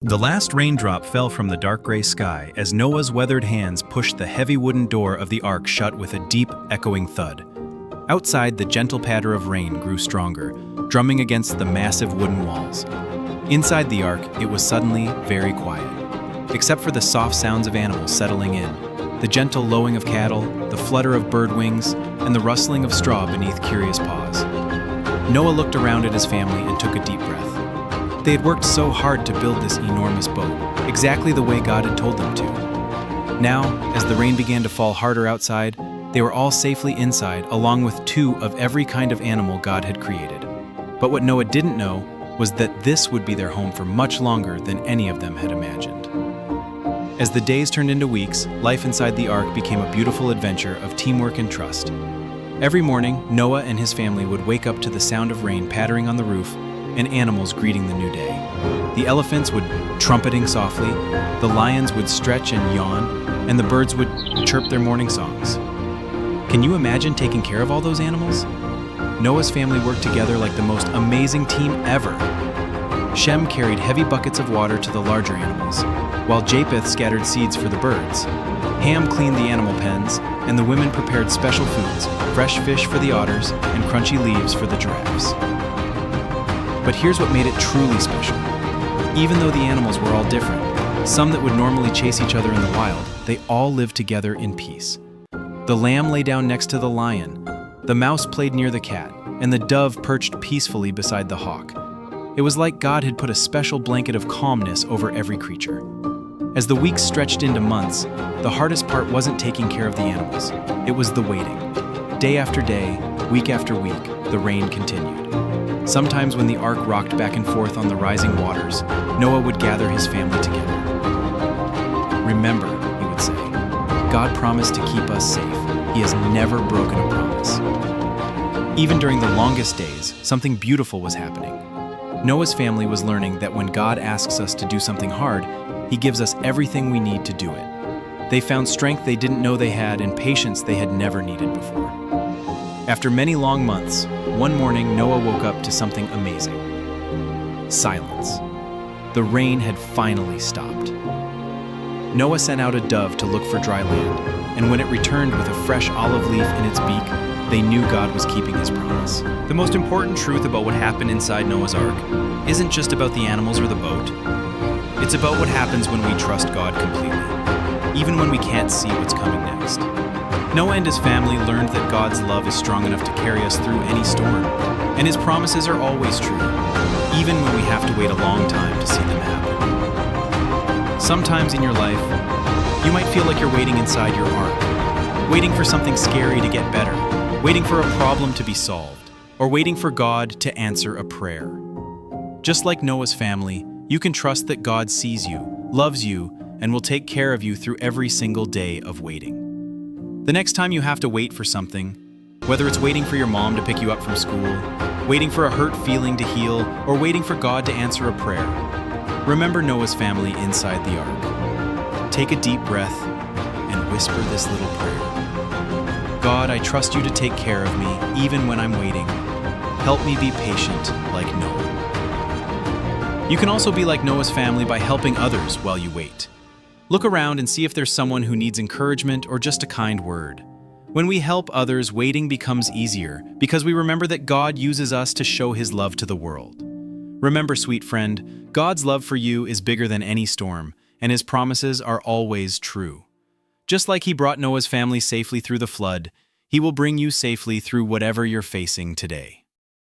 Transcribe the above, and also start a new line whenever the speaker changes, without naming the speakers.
The last raindrop fell from the dark gray sky as Noah's weathered hands pushed the heavy wooden door of the ark shut with a deep, echoing thud. Outside, the gentle patter of rain grew stronger, drumming against the massive wooden walls. Inside the ark, it was suddenly very quiet, except for the soft sounds of animals settling in, the gentle lowing of cattle, the flutter of bird wings, and the rustling of straw beneath curious paws. Noah looked around at his family and took a deep breath. They had worked so hard to build this enormous boat, exactly the way God had told them to. Now, as the rain began to fall harder outside, they were all safely inside, along with 2 of every kind of animal God had created. But what Noah didn't know was that this would be their home for much longer than any of them had imagined. As the days turned into weeks, life inside the ark became a beautiful adventure of teamwork and trust. Every morning, Noah and his family would wake up to the sound of rain pattering on the roof and animals greeting the new day. The elephants would trumpeting softly, the lions would stretch and yawn, and the birds would chirp their morning songs. Can you imagine taking care of all those animals? Noah's family worked together like the most amazing team ever. Shem carried heavy buckets of water to the larger animals, while Japheth scattered seeds for the birds. Ham cleaned the animal pens, and the women prepared special foods, fresh fish for the otters and crunchy leaves for the giraffes. But here's what made it truly special. Even though the animals were all different, some that would normally chase each other in the wild, they all lived together in peace. The lamb lay down next to the lion, the mouse played near the cat, and the dove perched peacefully beside the hawk. It was like God had put a special blanket of calmness over every creature. As the weeks stretched into months, the hardest part wasn't taking care of the animals. It was the waiting. Day after day, week after week, the rain continued. Sometimes when the ark rocked back and forth on the rising waters, Noah would gather his family together. Remember, he would say, God promised to keep us safe. He has never broken a promise. Even during the longest days, something beautiful was happening. Noah's family was learning that when God asks us to do something hard, He gives us everything we need to do it. They found strength they didn't know they had and patience they had never needed before. After many long months, one morning Noah woke up to something amazing. Silence. The rain had finally stopped. Noah sent out a dove to look for dry land, and when it returned with a fresh olive leaf in its beak, they knew God was keeping His promise. The most important truth about what happened inside Noah's ark isn't just about the animals or the boat. It's about what happens when we trust God completely, even when we can't see what's coming next. Noah and his family learned that God's love is strong enough to carry us through any storm, and His promises are always true, even when we have to wait a long time to see them happen. Sometimes in your life, you might feel like you're waiting inside your ark, waiting for something scary to get better, waiting for a problem to be solved, or waiting for God to answer a prayer. Just like Noah's family, you can trust that God sees you, loves you, and will take care of you through every single day of waiting. The next time you have to wait for something, whether it's waiting for your mom to pick you up from school, waiting for a hurt feeling to heal, or waiting for God to answer a prayer, remember Noah's family inside the ark. Take a deep breath and whisper this little prayer. God, I trust you to take care of me even when I'm waiting. Help me be patient like Noah. You can also be like Noah's family by helping others while you wait. Look around and see if there's someone who needs encouragement or just a kind word. When we help others, waiting becomes easier because we remember that God uses us to show His love to the world. Remember, sweet friend, God's love for you is bigger than any storm, and His promises are always true. Just like He brought Noah's family safely through the flood, He will bring you safely through whatever you're facing today.